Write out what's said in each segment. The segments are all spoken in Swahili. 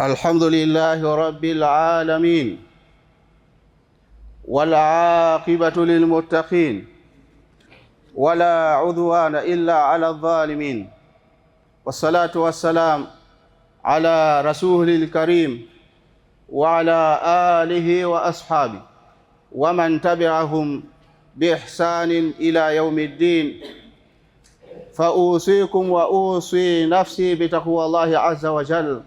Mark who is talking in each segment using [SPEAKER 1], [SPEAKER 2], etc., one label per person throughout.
[SPEAKER 1] الحمد لله رب العالمين والعاقبة للمتقين ولا عدوان إلا على الظالمين والصلاة والسلام على رسوله الكريم وعلى آله وأصحابه ومن تبعهم بإحسان إلى يوم الدين. فأوصيكم وأوصي نفسي بتقوى الله عز وجل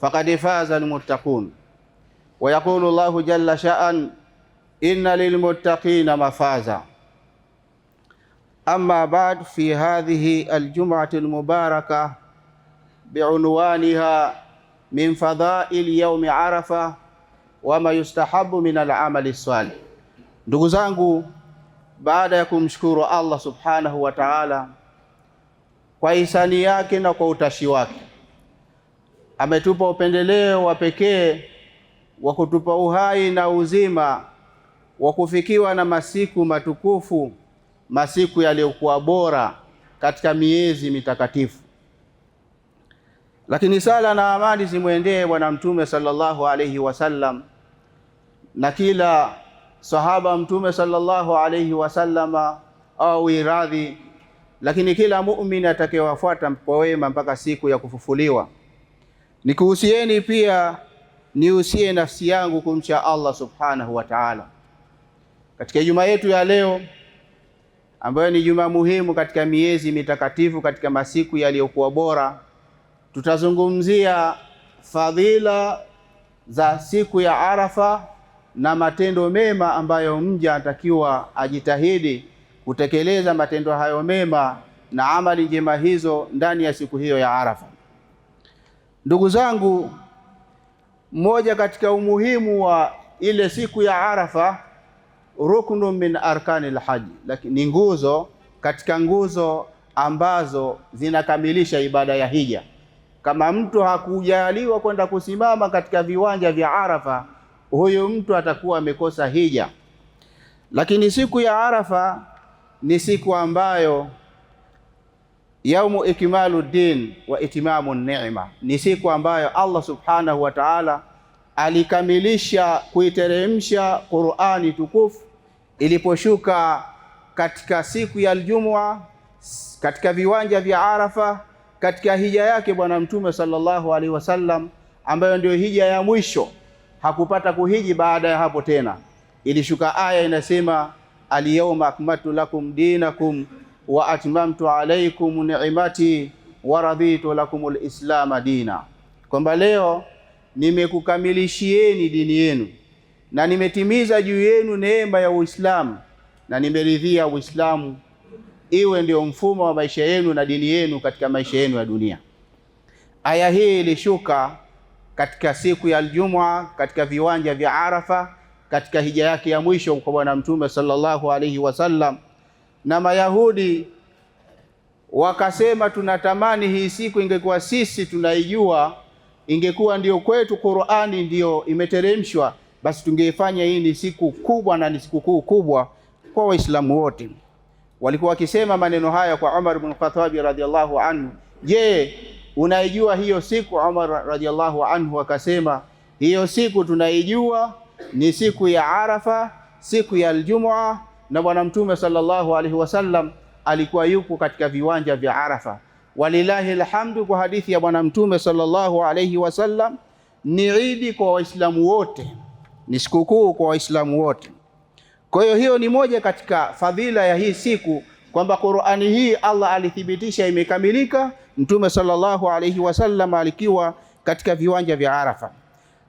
[SPEAKER 1] فقد فاز المتقون. ويقول الله جل شأن: إن للمتقين مفازا. أما بعد، في هذه الجمعة المباركة بعنوانها من فضائل يوم عرفة وما يستحب من العمل الصالح. Ndugu zangu, baada ya kumshukuru Allah subhanahu wa ta'ala kwa ihsani yake na kwa utashi wake, ametupa upendeleo wa pekee wa kutupa uhai na uzima wa kufikiwa na masiku matukufu, masiku yaliyokuwa bora katika miezi mitakatifu. Lakini sala na amani zimwendee Bwana Mtume sallallahu alayhi wasallam na kila sahaba Mtume sallallahu alayhi wasallama au iradhi, lakini kila muumini atakayewafuata kwa wema mpaka siku ya kufufuliwa. Nikuhusieni pia nihusie nafsi yangu kumcha Allah subhanahu wa ta'ala. Katika juma yetu ya leo, ambayo ni juma muhimu katika miezi mitakatifu, katika masiku yaliyokuwa bora, tutazungumzia fadhila za siku ya Arafa na matendo mema ambayo mja anatakiwa ajitahidi kutekeleza matendo hayo mema na amali njema hizo ndani ya siku hiyo ya Arafa. Ndugu zangu, mmoja katika umuhimu wa ile siku ya Arafa, ruknu min arkanil haji, lakini ni nguzo katika nguzo ambazo zinakamilisha ibada ya hija. Kama mtu hakujaliwa kwenda kusimama katika viwanja vya Arafa, huyo mtu atakuwa amekosa hija. Lakini siku ya Arafa ni siku ambayo yaumu ikmalu din wa itimamu ni'ma, ni siku ambayo Allah subhanahu wa ta'ala alikamilisha kuiteremsha Qur'ani tukufu iliposhuka katika siku ya Ijumaa katika viwanja vya Arafa, katika hija yake Bwana Mtume sallallahu alaihi wasallam, ambayo ndio hija ya mwisho. Hakupata kuhiji baada ya hapo tena. Ilishuka aya inasema: al-yawma akmaltu lakum dinakum wa atmamtu alaykum ni'mati wa raditu lakumul islam dina, kwamba leo nimekukamilishieni dini yenu na nimetimiza juu yenu neema ya Uislamu na nimeridhia Uislamu iwe ndio mfumo wa maisha yenu na dini yenu katika maisha yenu ya dunia. Aya hii ilishuka katika siku ya Ijumaa katika viwanja vya Arafa, katika hija yake ya mwisho kwa Bwana Mtume sallallahu alaihi wasallam. Na Mayahudi wakasema, tunatamani hii siku ingekuwa sisi tunaijua, ingekuwa ndio kwetu Qur'ani ndio imeteremshwa, basi tungeifanya hii ni siku kubwa na ni sikukuu kubwa kwa Waislamu wote. Walikuwa wakisema maneno haya kwa Umar ibn Khattab radhiyallahu anhu. Je, unaijua hiyo siku? Umar radhiyallahu anhu akasema, hiyo siku tunaijua, ni siku ya Arafa, siku ya Ijumaa, na Bwana Mtume sallallahu alaihi wasallam alikuwa yupo katika viwanja vya Arafa. Walillahi alhamdu, kwa hadithi ya Bwana Mtume sallallahu alaihi wasallam, ni idi kwa Waislamu wote, ni sikukuu kwa Waislamu wote. Kwa hiyo ni moja katika fadhila ya hii siku, kwamba Qur'ani hii Allah alithibitisha imekamilika. Mtume sallallahu alaihi wasallam alikiwa katika viwanja vya Arafa.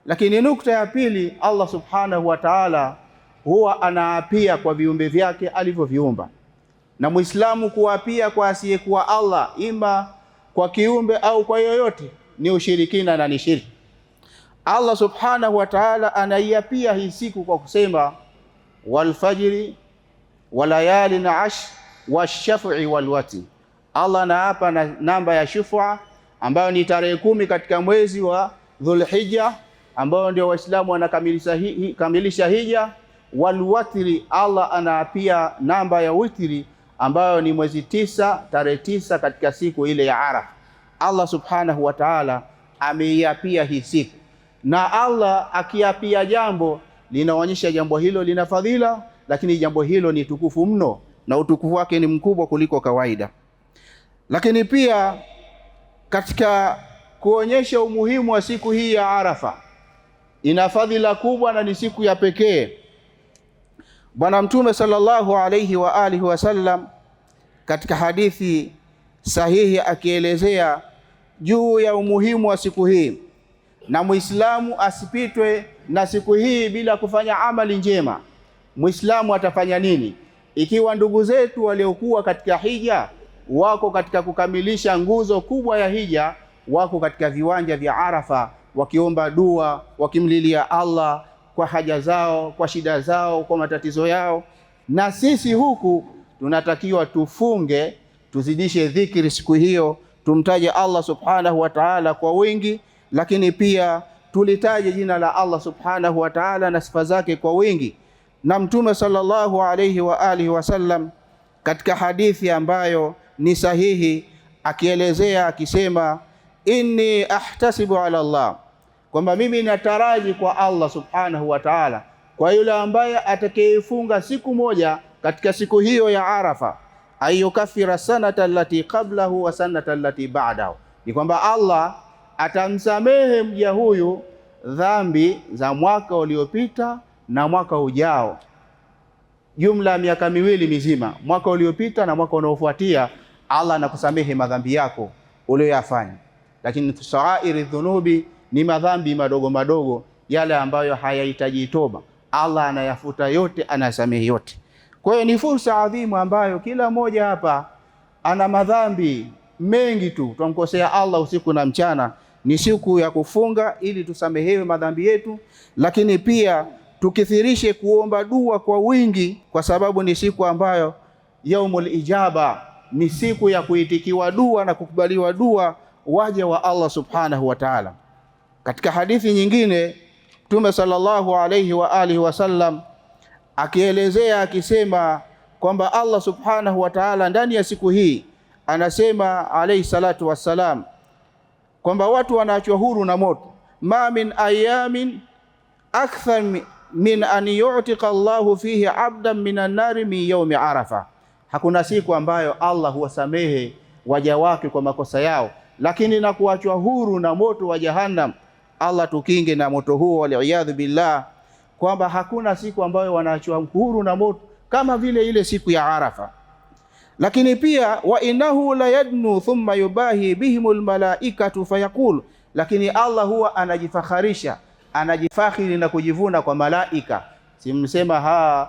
[SPEAKER 1] Lakini nukta ya pili, Allah subhanahu wa ta'ala huwa anaapia kwa viumbe vyake alivyoviumba. Na Muislamu kuapia kwa asiyekuwa Allah, ima kwa kiumbe au kwa yoyote, ni ushirikina na ni shirki. Allah subhanahu wa ta'ala anaiapia hii siku kwa kusema walfajri walayalin ashr washaf'i walwatri. Allah anaapa na namba ya shuf'a ambayo ni tarehe 10 katika mwezi wa Dhulhijja, ambayo ndio Waislamu wanakamilisha hija. Walwatri, Allah anaapia namba ya witri ambayo ni mwezi 9, tarehe 9 katika siku ile ya Arafa. Allah subhanahu wa ta'ala ameiapia hii siku, na Allah akiapia jambo linaonyesha jambo hilo lina fadhila, lakini jambo hilo ni tukufu mno na utukufu wake ni mkubwa kuliko kawaida. Lakini pia katika kuonyesha umuhimu wa siku hii ya Arafa, ina fadhila kubwa na ni siku ya pekee. Bwana Mtume sallallahu alayhi wa alihi wasallam katika hadithi sahihi akielezea juu ya umuhimu wa siku hii, na Muislamu asipitwe na siku hii bila kufanya amali njema. Muislamu atafanya nini ikiwa ndugu zetu waliokuwa katika hija wako katika kukamilisha nguzo kubwa ya hija, wako katika viwanja vya Arafa wakiomba dua, wakimlilia Allah kwa haja zao, kwa shida zao, kwa matatizo yao? Na sisi huku tunatakiwa tufunge, tuzidishe dhikri siku hiyo, tumtaje Allah subhanahu wa ta'ala kwa wingi, lakini pia tulitaje jina la Allah subhanahu wa ta'ala na sifa zake kwa wingi. Na Mtume sallallahu alayhi wa alihi wasallam katika hadithi ambayo ni sahihi akielezea akisema, inni ahtasibu ala Allah, kwamba mimi nataraji kwa Allah subhanahu wa ta'ala kwa yule ambaye atakayefunga siku moja katika siku hiyo ya Arafa, ayukafira sanata allati qablahu wa sanata allati ba'dahu, ni kwamba Allah atamsamehe mja huyu dhambi za mwaka uliopita na mwaka ujao, jumla ya miaka miwili mizima, mwaka uliopita na mwaka unaofuatia. Allah anakusamehe madhambi yako uliyoyafanya. Lakini sa'airi dhunubi ni madhambi madogo madogo yale ambayo hayahitaji toba, Allah anayafuta yote, anasamehe yote. Kwa hiyo ni fursa adhimu ambayo kila mmoja hapa ana madhambi mengi tu, tumkosea Allah usiku na mchana. Ni siku ya kufunga ili tusamehewe madhambi yetu, lakini pia tukithirishe kuomba dua kwa wingi, kwa sababu ni siku ambayo yaumul ijaba, ni siku ya kuitikiwa dua na kukubaliwa dua waja wa Allah subhanahu wa ta'ala. Katika hadithi nyingine Mtume sallallahu alayhi wa alihi wasallam akielezea akisema kwamba Allah subhanahu wa ta'ala ndani ya siku hii anasema alayhi salatu wassalam kwamba watu wanaachwa huru na moto, ma min ayamin akthar min an yu'tika Allahu fihi abdan minan nari min yawmi Arafa. Hakuna siku ambayo Allah huwasamehe waja wake kwa makosa yao, lakini na kuachwa huru na moto wa Jahannam. Allah tukinge na moto huo, waliyadhu billah, kwamba hakuna siku ambayo wanaachwa huru na moto kama vile ile siku ya Arafa. Lakini pia wa innahu la yadnu thumma yubahi bihimul malaikatu fayaqul, lakini Allah huwa anajifakharisha, anajifakhiri na kujivuna kwa malaika. Simsema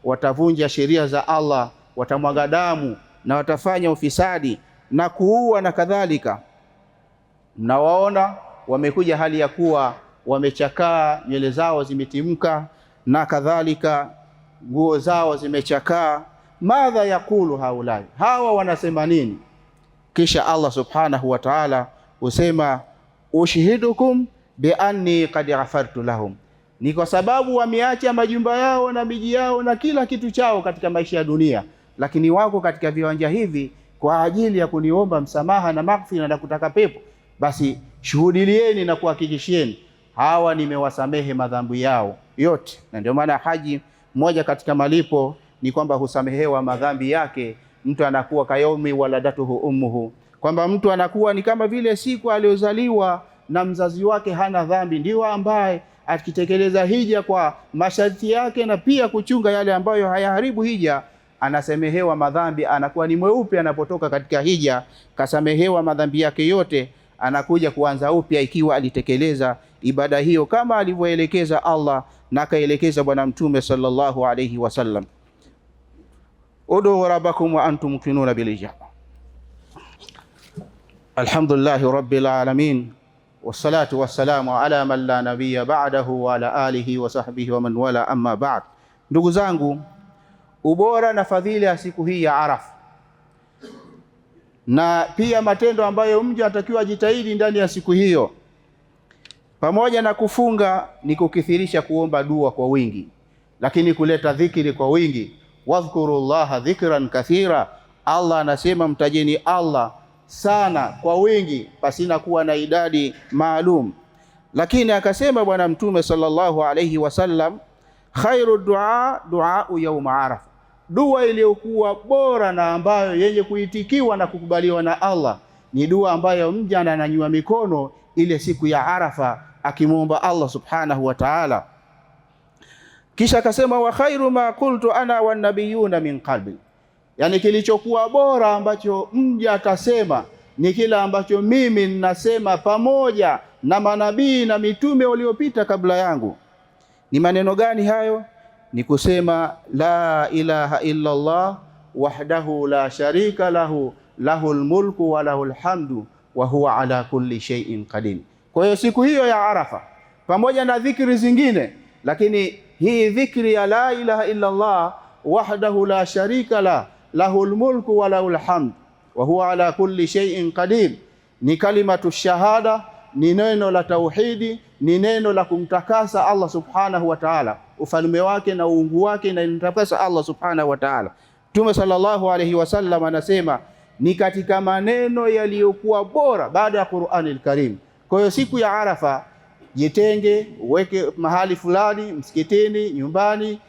[SPEAKER 1] watavunja sheria za Allah, watamwaga damu na watafanya ufisadi na kuua na kadhalika. Mnawaona wamekuja hali ya kuwa wamechakaa, nywele zao zimetimka na kadhalika, nguo zao zimechakaa. Madha yakulu haulai, hawa wanasema nini? Kisha Allah subhanahu wa ta'ala husema, ushihidukum bi anni qad ghafartu lahum, ni kwa sababu wameacha majumba yao na miji yao na kila kitu chao katika maisha ya dunia, lakini wako katika viwanja hivi kwa ajili ya kuniomba msamaha na maghfira na kutaka pepo. Basi shuhudilieni na kuhakikishieni hawa nimewasamehe madhambi yao yote. Na ndio maana haji, moja katika malipo ni kwamba husamehewa madhambi yake. Mtu anakuwa kayaumi waladatuhu ummuhu, kwamba mtu anakuwa ni kama vile siku aliyozaliwa na mzazi wake, hana dhambi. Ndio ambaye akitekeleza hija kwa masharti yake na pia kuchunga yale ambayo hayaharibu hija, anasamehewa madhambi, anakuwa ni mweupe anapotoka katika hija, kasamehewa madhambi yake yote, anakuja kuanza upya ikiwa alitekeleza ibada hiyo kama alivyoelekeza Allah na kaelekeza Bwana Mtume sallallahu alayhi wasallam. ud'u rabbakum wa antum muqinuna bil ijaba. Alhamdulillahi rabbil alamin, wassalatu wassalamu ala man la nabiyya ba'dahu wa ala alihi wa sahbihi wa man wala, amma ba'd. Ndugu zangu, ubora na fadhila ya siku hii ya Arafa na pia matendo ambayo mja atakiwa jitahidi ndani ya siku hiyo, pamoja na kufunga, ni kukithirisha kuomba dua kwa wingi, lakini kuleta dhikri kwa wingi. Wadhkurullaha dhikran kathira, Allah anasema mtajeni Allah sana kwa wingi, pasina kuwa na idadi maalum. Lakini akasema Bwana Mtume sallallahu alayhi wasallam, khairu du'a yawm Arafa, dua iliyokuwa bora na ambayo yenye kuitikiwa na kukubaliwa na Allah ni dua ambayo mja ananyanyua mikono ile siku ya Arafa akimwomba Allah subhanahu wa ta'ala. Kisha akasema, wa khairu ma qultu ana wan nabiyuna min qalbi, yani kilichokuwa bora ambacho mja atasema ni kila ambacho mimi ninasema pamoja na manabii na mitume waliopita kabla yangu. Ni maneno gani hayo? Ni kusema la ilaha illa Allah wahdahu la sharika lahu, lahul mulku wa lahul hamdu wa huwa ala kulli shay'in qadir. Kwa hiyo siku hiyo ya Arafa, pamoja na dhikri zingine, lakini hii dhikri ya la ilaha illa Allah wahdahu la sharika la, lahul mulku wa lahul hamdu wa huwa ala kulli shay'in qadir, ni kalimatu shahada, ni neno la tauhidi, ni neno la kumtakasa Allah subhanahu wa ta'ala, ufalme wake na uungu wake, na kumtakasa Allah subhanahu wa ta'ala. Mtume sallallahu alayhi wasallam anasema ni katika maneno yaliyokuwa bora baada ya Qur'anil Karim. Kwa hiyo siku ya Arafa jitenge, uweke mahali fulani, msikitini, nyumbani,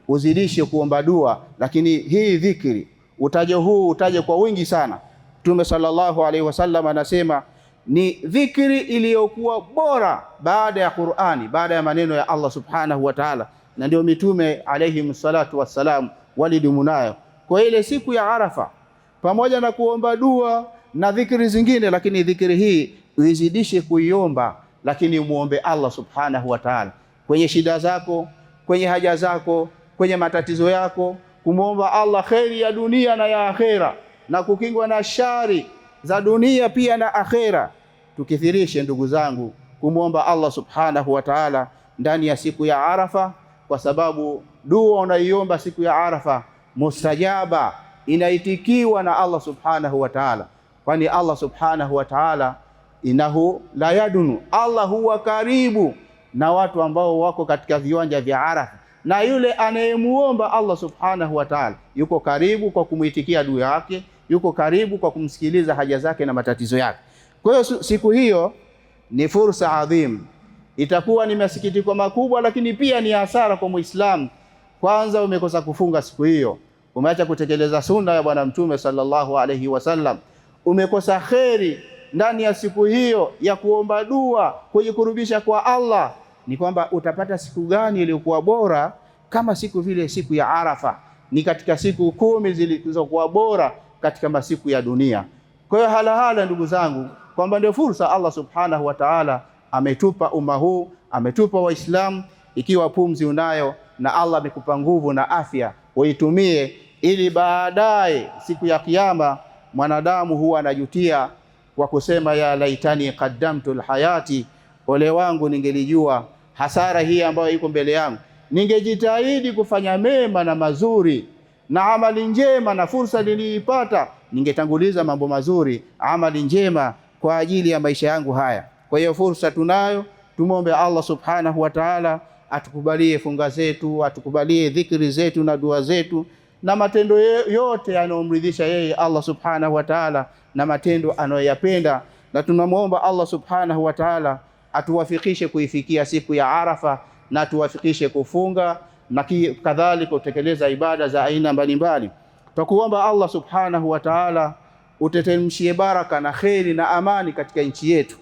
[SPEAKER 1] uzidishe kuomba dua, lakini hii dhikri utaje kwa wingi sana. Mtume sallallahu alaihi wasallam anasema ni dhikri iliyokuwa bora baada ya Qur'ani, baada ya maneno ya Allah subhanahu wa ta'ala, na ndio mitume alayhi salatu wassalam walidumu nayo. Kwa ile siku ya Arafa, pamoja na kuomba dua na dhikri zingine, lakini dhikri hii uizidishe kuiomba, lakini muombe Allah subhanahu wa ta'ala kwenye shida zako, kwenye haja zako, kwenye matatizo yako, kumwomba Allah kheri ya dunia na ya akhera, na kukingwa na shari za dunia pia na akhera. Tukithirishe ndugu zangu kumwomba Allah subhanahu wa ta'ala ndani ya siku ya Arafa, kwa sababu dua unaiomba siku ya Arafa mustajaba, inaitikiwa na Allah subhanahu wa ta'ala, kwani Allah subhanahu wa ta'ala innahu la yadunu, Allah huwa karibu na watu ambao wako katika viwanja vya Arafa, na yule anayemuomba Allah subhanahu wa ta'ala yuko karibu kwa kumuitikia dua yake, yuko karibu kwa kumsikiliza haja zake na matatizo yake. Kwa hiyo siku hiyo ni fursa adhim, itakuwa ni masikitiko makubwa, lakini pia ni hasara kwa Muislamu. Kwanza umekosa kufunga siku hiyo, umeacha kutekeleza sunna ya Bwana Mtume sallallahu alayhi wasallam, umekosa kheri ndani ya siku hiyo ya kuomba dua, kujikurubisha kwa Allah. Ni kwamba utapata siku gani iliyokuwa bora kama siku vile siku ya Arafa? Ni katika siku 10 zilizokuwa bora katika masiku ya dunia. Kwa hiyo hala ndugu zangu, kwamba ndio fursa Allah subhanahu wa ta'ala ametupa umma huu, ametupa Waislamu. Ikiwa pumzi unayo na Allah amekupa nguvu na afya, uitumie, ili baadaye siku ya Kiyama mwanadamu huwa anajutia kwa kusema ya laitani qaddamtu alhayati, ole wangu ningelijua hasara hii ambayo iko mbele yangu, ningejitahidi kufanya mema na mazuri na amali njema, na fursa niliipata ningetanguliza mambo mazuri, amali njema kwa ajili ya maisha yangu haya. Kwa hiyo fursa tunayo, tumombe Allah subhanahu wa ta'ala atukubalie funga zetu, atukubalie dhikri zetu na dua zetu, na matendo yote yanayomridhisha yeye Allah subhanahu wa ta'ala, na matendo anayoyapenda. Na tunamwomba Allah subhanahu wa ta'ala atuwafikishe kuifikia siku ya Arafa, na atuwafikishe kufunga na kadhalika kutekeleza ibada za aina mbalimbali. Tukuomba Allah subhanahu wa ta'ala utetemshie baraka na kheri na amani katika nchi yetu.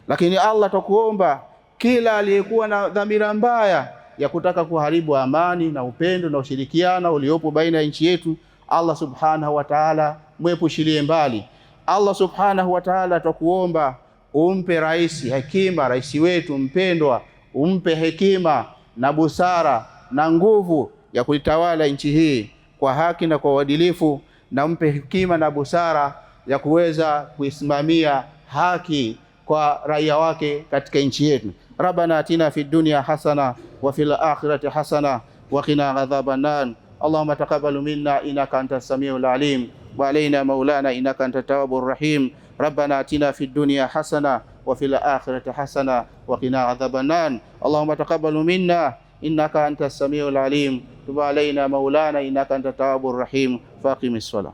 [SPEAKER 1] Lakini Allah tukuomba kila aliyekuwa na dhamira mbaya ya kutaka kuharibu amani na upendo na ushirikiano uliopo baina ya nchi yetu, Allah subhanahu wa ta'ala mwepushilie mbali. Allah subhanahu wa ta'ala tukuomba umpe rais hekima, rais wetu mpendwa, umpe hekima na busara na nguvu ya kuitawala nchi hii. kwa haki na kwa uadilifu, na mpe hekima na busara ya kuweza kuisimamia haki kwa raia wake katika nchi yetu. Rabbana atina fid dunya hasana wa fil akhirati hasana wa qina adhaban nar. Allahumma taqabbal minna innaka antas samiul alim wa alaina maulana innaka antat tawwabur rahim. Rabbana atina fid dunya hasana wa fil akhirati hasana wa qina adhaban nar. Allahumma taqabbal minna innaka antas samiul alim wa alaina maulana innaka antat tawwabur rahim. Faqimis salah.